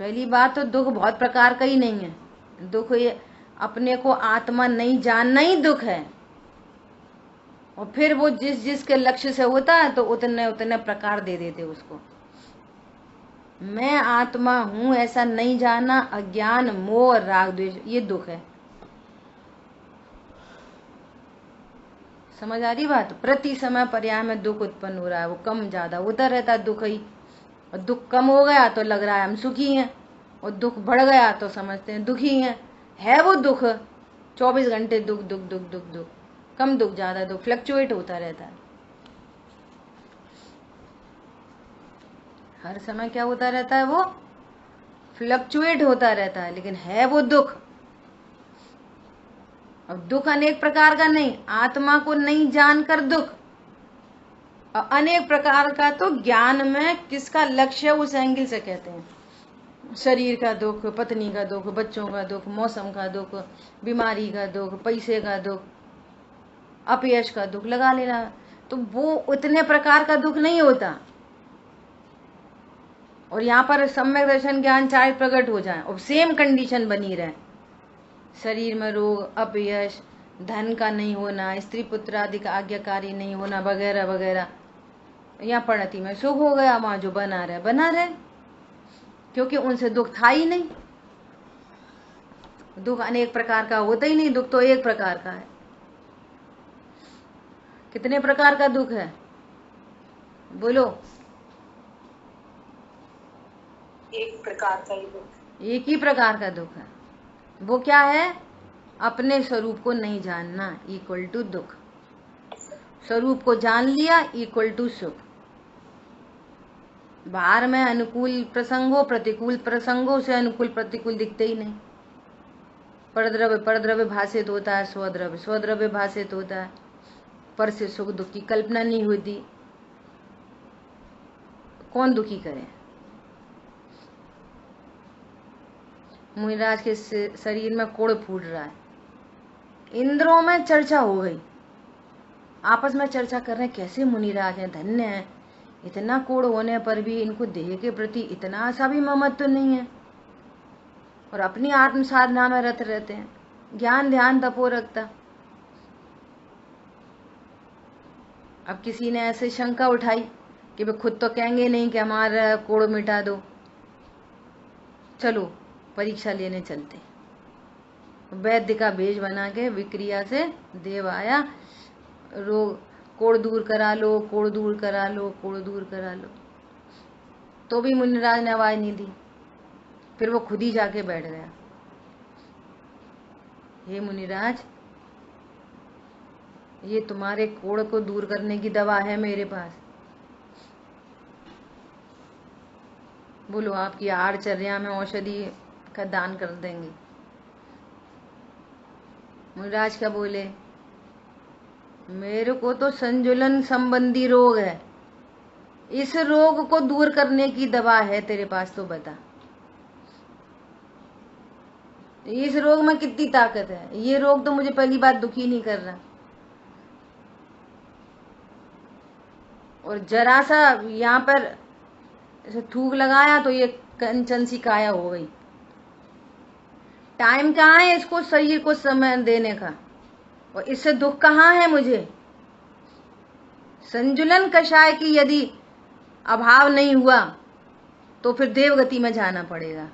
पहली बात तो दुख बहुत प्रकार का ही नहीं है, दुख ये अपने को आत्मा नहीं जानना ही दुख है। और फिर वो जिस जिसके लक्ष्य से होता है तो उतने उतने प्रकार दे देते उसको। मैं आत्मा हूं ऐसा नहीं जाना, अज्ञान मोह राग द्वेष, ये दुख है। समझ आ रही बात? प्रति समय पर्याय में दुख उत्पन्न हो रहा है, वो कम ज्यादा होता रहता है दुख ही। और दुख कम हो गया तो लग रहा है हम सुखी हैं, और दुख बढ़ गया तो समझते हैं दुखी हैं। है वो दुख 24 घंटे दुख दुख दुख दुख दुख, कम दुख ज्यादा दुख, फ्लक्चुएट होता रहता है। हर समय क्या होता रहता है? वो फ्लक्चुएट होता रहता है, लेकिन है वो दुख। अब दुख अनेक प्रकार का नहीं, आत्मा को नहीं जानकर दुख, और अनेक प्रकार का तो ज्ञान में किसका लक्ष्य है उस एंगल से कहते हैं। शरीर का दुख, पत्नी का दुख, बच्चों का दुख, मौसम का दुख, बीमारी का दुख, पैसे का दुख, अपयश का दुख लगा लेना, तो वो उतने प्रकार का दुख नहीं होता। और यहाँ पर सम्यक दर्शन ज्ञान चाहे प्रकट हो जाए और सेम कंडीशन बनी रहे, शरीर में रोग, अपयश, धन का नहीं होना, स्त्री पुत्र आदि का आज्ञाकारी नहीं होना वगैरह वगैरह, यहाँ परिणति में सुख हो गया, वहां जो बना रहे, क्योंकि उनसे दुख था ही नहीं। दुख अनेक प्रकार का होता ही नहीं, दुख तो एक प्रकार का है। कितने प्रकार का दुख है बोलो? एक प्रकार का ही दुख, एक ही प्रकार का दुख है। वो क्या है? अपने स्वरूप को नहीं जानना इक्वल टू दुख, स्वरूप को जान लिया इक्वल टू सुख। बाहर में अनुकूल प्रसंगों प्रतिकूल प्रसंगों से अनुकूल प्रतिकूल दिखते ही नहीं। परद्रव्य परद्रव्य भाषित होता है, स्वद्रव्य स्वद्रव्य भाषित होता है, पर से सुख दुख की कल्पना नहीं होती। कौन दुखी करे? मुनिराज के शरीर में कोड़ फूट रहा है, इंद्रों में चर्चा हो गई, आपस में चर्चा कर रहे हैं कैसे मुनिराज हैं, धन्य हैं, इतना कोड़ होने पर भी इनको देह के प्रति इतना सा भी ममत्व नहीं है, और अपनी आत्म साधना में रत रहते हैं, ज्ञान ध्यान तपो रखता। अब किसी ने ऐसे शंका उठाई कि वे खुद तो कहेंगे नहीं कि हमारा कोड़ मिटा दो, चलो परीक्षा लेने चलते। वैद्य का भेष बना के विक्रिया से देव आया, रोग कोड़ दूर करा लो, कोड़ दूर करा लो, कोड़ दूर करा लो, तो भी मुनिराज ने आवाज नहीं दी। फिर वो खुद ही जाके बैठ गया। हे मुनिराज, ये तुम्हारे कोड़ को दूर करने की दवा है मेरे पास, बोलो आपकी आहारचर्या में औषधि का दान कर देंगे। मुनिराज क्या बोले? मेरे को तो संजुलन संबंधी रोग है, इस रोग को दूर करने की दवा है तेरे पास तो बता। इस रोग में कितनी ताकत है? ये रोग तो मुझे पहली बात दुखी नहीं कर रहा, और जरा सा यहाँ पर ऐसे थूक लगाया तो ये कंचन सी काया हो गई। टाइम कहाँ है इसको शरीर को समय देने का, और इससे दुख कहाँ है मुझे? संजुलन कषाय की यदि अभाव नहीं हुआ तो फिर देवगति में जाना पड़ेगा,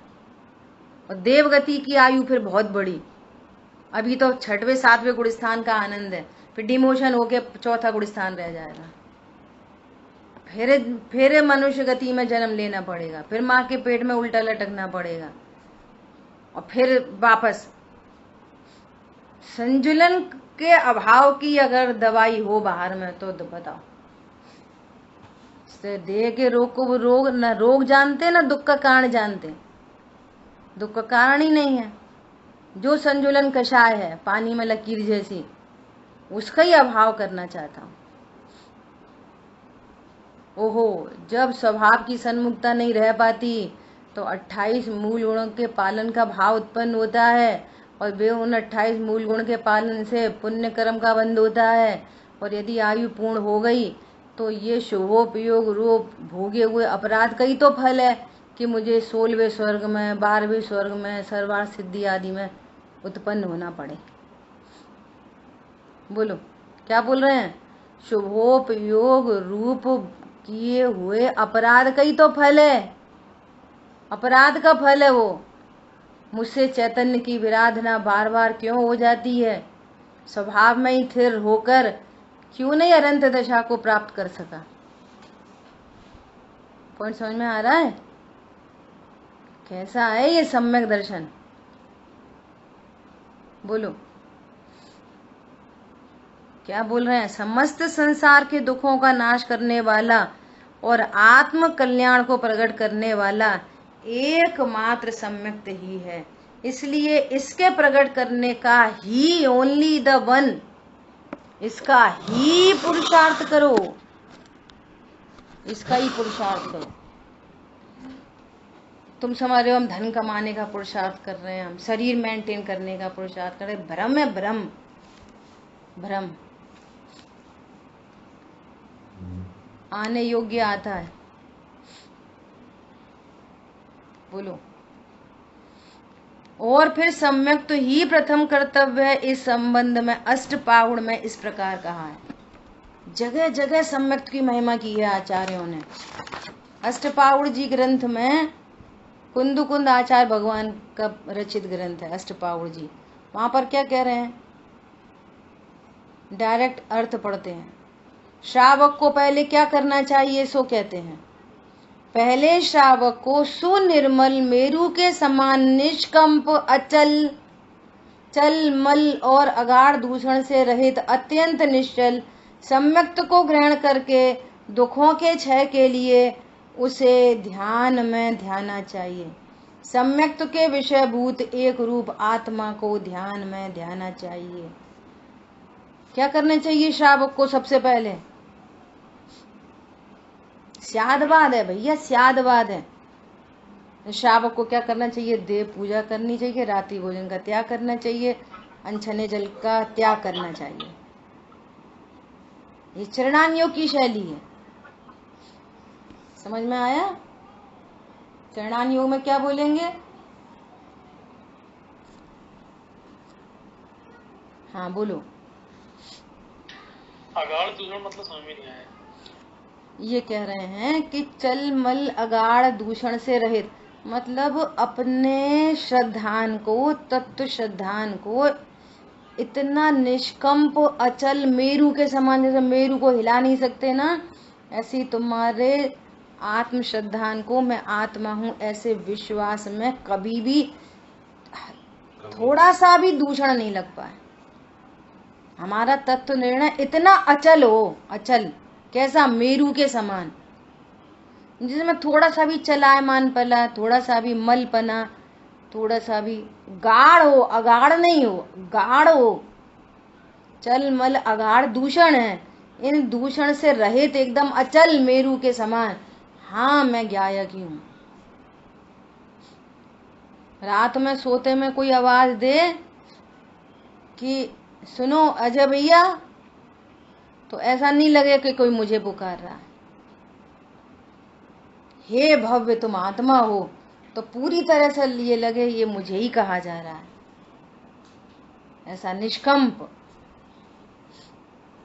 और देवगति की आयु फिर बहुत बड़ी। अभी तो 6वें 7वें गुणस्थान का आनंद है, फिर डिमोशन होके 4था गुणस्थान रह जाएगा, फिर मनुष्य गति में जन्म लेना पड़ेगा, फिर माँ के पेट में उल्टा लटकना पड़ेगा, और फिर वापस। संजुलन के अभाव की अगर दवाई हो बाहर में तो बताओ। देह के रोग को वो रोग न रोग जानते न दुख का कारण जानते। दुख का कारण ही नहीं है। जो संजुलन कषाय है पानी में लकीर जैसी, उसका ही अभाव करना चाहता हूं। ओहो, जब स्वभाव की सन्मुखता नहीं रह पाती तो 28 मूल गुणों के पालन का भाव उत्पन्न होता है, और वे उन 28 मूल गुण के पालन से पुण्य कर्म का बंध होता है। और यदि आयु पूर्ण हो गई तो ये शुभोपयोग रूप भोगे हुए अपराध का ही तो फल है कि मुझे 16वें स्वर्ग में, 12वें स्वर्ग में, सर्वार्थ सिद्धि आदि में उत्पन्न होना पड़े। बोलो क्या बोल रहे हैं? शुभोपयोग रूप किए हुए अपराध का ही तो फल है, अपराध का फल है वो। मुझसे चैतन्य की विराधना बार बार क्यों हो जाती है? स्वभाव में ही स्थिर होकर क्यों नहीं अनंत दशा को प्राप्त कर सका? पॉइंट समझ में आ रहा है? कैसा है ये सम्यक दर्शन? बोलो क्या बोल रहे हैं? समस्त संसार के दुखों का नाश करने वाला और आत्म कल्याण को प्रकट करने वाला एकमात्र सम्यक्त ही है। इसलिए इसके प्रकट करने का ही ओनली द वन, इसका ही पुरुषार्थ करो, इसका ही पुरुषार्थ करो। तुम समझ रहे हो हम धन कमाने का पुरुषार्थ कर रहे हैं, हम शरीर मेंटेन करने का पुरुषार्थ कर रहे हैं। भ्रम है, भ्रम भ्रम। आने योग्य आता है। बोलो। और फिर सम्यक तो ही प्रथम कर्तव्य है। इस संबंध में अष्टपाहुड़ में इस प्रकार कहा है। जगह जगह सम्यक्त की महिमा की है आचार्यों ने। अष्टपाहुड़ जी ग्रंथ में कुंद आचार्य भगवान का रचित ग्रंथ है अष्टपाहुड़ जी। वहां पर क्या कह रहे हैं, डायरेक्ट अर्थ पढ़ते हैं। श्रावक को पहले क्या करना चाहिए सो कहते हैं। पहले श्रावक को सुनिर्मल मेरु के समान निष्कंप अचल चल मल और अगाढ़ दूषण से रहित अत्यंत निश्चल सम्यक्त को ग्रहण करके दुखों के क्षय के लिए उसे ध्यान में ध्याना चाहिए। सम्यक्त के विषयभूत एक रूप आत्मा को ध्यान में ध्याना चाहिए। क्या करना चाहिए श्रावक को सबसे पहले? स्यादवाद है भैया, स्यादवाद है। श्रावक को क्या करना चाहिए? देव पूजा करनी चाहिए, रात्रि भोजन का त्याग करना चाहिए, अनछने जल का त्याग करना चाहिए। ये चरणान योग की शैली है। समझ में आया? चरणान योग में क्या बोलेंगे? हाँ बोलो। अगाढ़ दूषण मतलब समझ में नहीं आया। ये कह रहे हैं कि चल मल अगाढ़ दूषण से रहित, मतलब अपने श्रद्धान को, तत्व श्रद्धान को इतना निष्कंप अचल मेरु के समान, जैसे मेरु को हिला नहीं सकते ना, ऐसी तुम्हारे आत्म श्रद्धान को मैं आत्मा हूँ ऐसे विश्वास में कभी भी थोड़ा सा भी दूषण नहीं लग पाए। हमारा तत्व निर्णय इतना अचल हो, अचल कैसा? मेरु के समान, जिसमें थोड़ा सा भी चलायमान पला, थोड़ा सा भी मल पना, थोड़ा सा भी गाढ़ हो, अगाढ़ नहीं हो, गाढ़ हो। चल मल अगाढ़ दूषण है, इन दूषण से रहित एकदम अचल मेरु के समान। हाँ मैं ज्ञायक ही हूं। रात में सोते में कोई आवाज दे कि सुनो अजय भैया, तो ऐसा नहीं लगे कि कोई मुझे पुकार रहा है। हे भव्य तुम आत्मा हो, तो पूरी तरह से ये लगे ये मुझे ही कहा जा रहा है। ऐसा निष्कंप।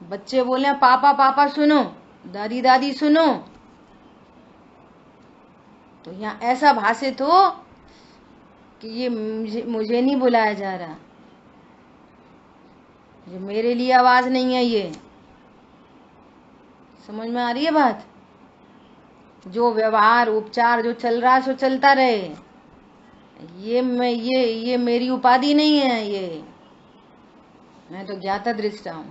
बच्चे बोले पापा पापा सुनो, दादी दादी सुनो, तो यहाँ ऐसा भाषित हो कि ये मुझे नहीं बुलाया जा रहा, ये मेरे लिए आवाज नहीं है। ये समझ में आ रही है बात? जो व्यवहार उपचार जो चल रहा है सो चलता रहे। ये मेरी उपाधि नहीं है, ये मैं तो ज्ञाता दृष्टा हूं।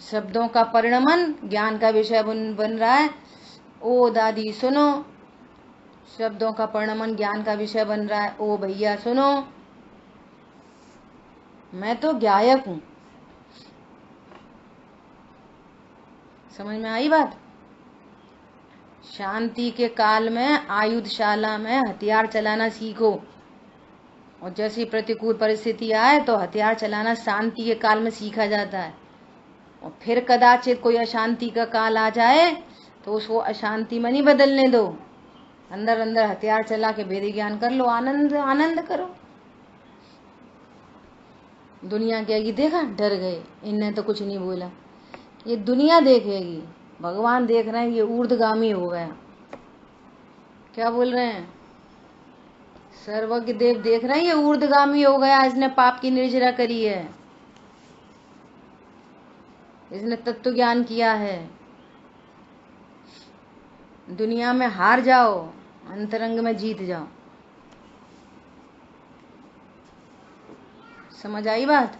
शब्दों का परिणमन ज्ञान का विषय बन रहा है। ओ दादी सुनो, शब्दों का परिणमन ज्ञान का विषय बन रहा है। ओ भैया सुनो, मैं तो ज्ञायक हूं। समझ में आई बात? शांति के काल में आयुधशाला में हथियार चलाना सीखो, और जैसी प्रतिकूल परिस्थिति आए तो हथियार चलाना शांति के काल में सीखा जाता है। और फिर कदाचित कोई अशांति का काल आ जाए तो उसको अशांति में नहीं बदलने दो, अंदर अंदर हथियार चला के वेद ज्ञान कर लो, आनंद आनंद करो। दुनिया कहेगी देखा डर गए, इनने तो कुछ नहीं बोला। ये दुनिया देखेगी, भगवान देख रहे हैं ये ऊर्ध्वगामी हो गया। क्या बोल रहे हैं? सर्वज्ञ देव देख रहे हैं ये ऊर्ध्वगामी हो गया, इसने पाप की निर्जरा करी है, इसने तत्व ज्ञान किया है। दुनिया में हार जाओ, अंतरंग में जीत जाओ। समझ आई बात?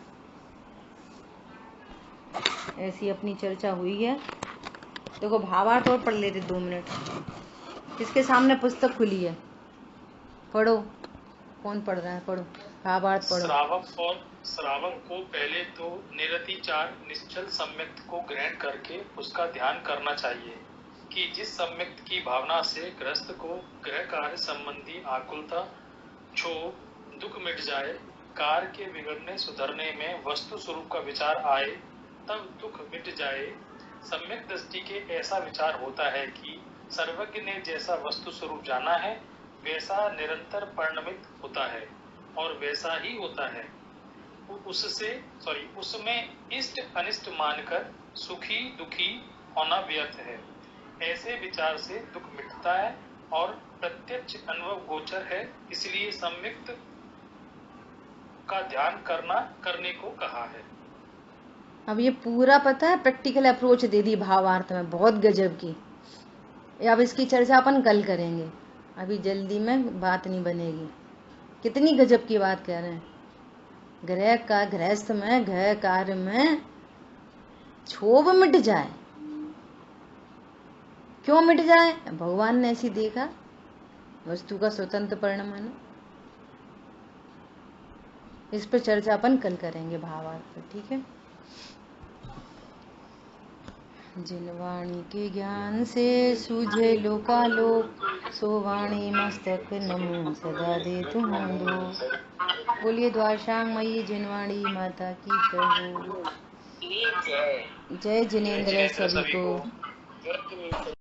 ऐसी अपनी चर्चा हुई है। देखो भावार्थ और पढ़ लेते 2 मिनट। किसके सामने पुस्तक खुली है? पढ़ो। कौन पढ़ रहा है? पढ़ो, भावार्थ पढ़ो। श्रावक को पहले तो निरतिचार निश्चल सम्यक्त को ग्रहण करके उसका ध्यान करना चाहिए कि जिस सम्यक्त की भावना से गृहस्थ को गृह कार्य संबंधी आकुलता, क्षोभ, दुख मिट जाए, कार्य के बिगड़ने सुधरने में वस्तु स्वरूप का विचार आए, तब दुख मिट जाए। सम्यक दृष्टि के ऐसा विचार होता है कि सर्वज्ञ ने जैसा वस्तु स्वरूप जाना है वैसा निरंतर परिणमित होता है और वैसा ही होता है। उसमें इष्ट अनिष्ट मानकर सुखी दुखी होना व्यर्थ है। ऐसे विचार से दुख मिटता है और प्रत्यक्ष अनुभव गोचर है, इसलिए सम्यक्त का ध्यान करने को कहा है। अब ये पूरा पता है, प्रैक्टिकल अप्रोच दे दी भावार्थ में, बहुत गजब की। अब इसकी चर्चा अपन कल करेंगे, अभी जल्दी में बात नहीं बनेगी। कितनी गजब की बात कह रहे हैं। गृहस्थ में गृह कार्य में क्षोभ मिट जाए। क्यों मिट जाए? भगवान ने ऐसी देखा, वस्तु का स्वतंत्र परिणमन। इस पर चर्चा अपन कल करेंगे भावार्थ पर, ठीक है। जिन वाणी के ज्ञान से सूझे लोकालोक, सो वाणी मस्तक नमो सदा दे तुम्हें दो। बोलिए द्वारशांग मई जिनवाणी माता की जय हो। जय जिनेंद्र सभी को।